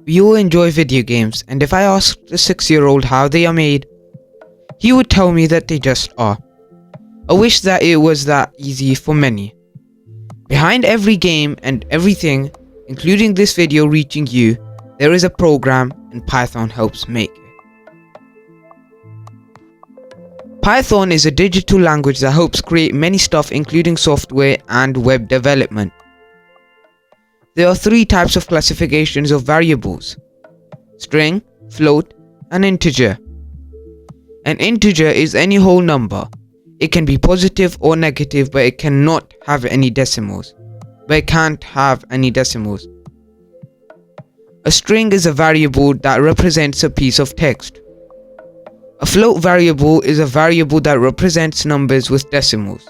We all enjoy video games, and if I asked a 6-year-old how they are made, he would tell me that they just are. I wish that it was that easy for many. Behind every game and everything, including this video reaching you, there is a program, and Python helps make it. Python is a digital language that helps create many stuff, including software and web development. There are 3 types of classifications of variables: string, float, and integer. An integer is any whole number. It can be positive or negative, but it cannot have any decimals. A string is a variable that represents a piece of text. A float variable is a variable that represents numbers with decimals.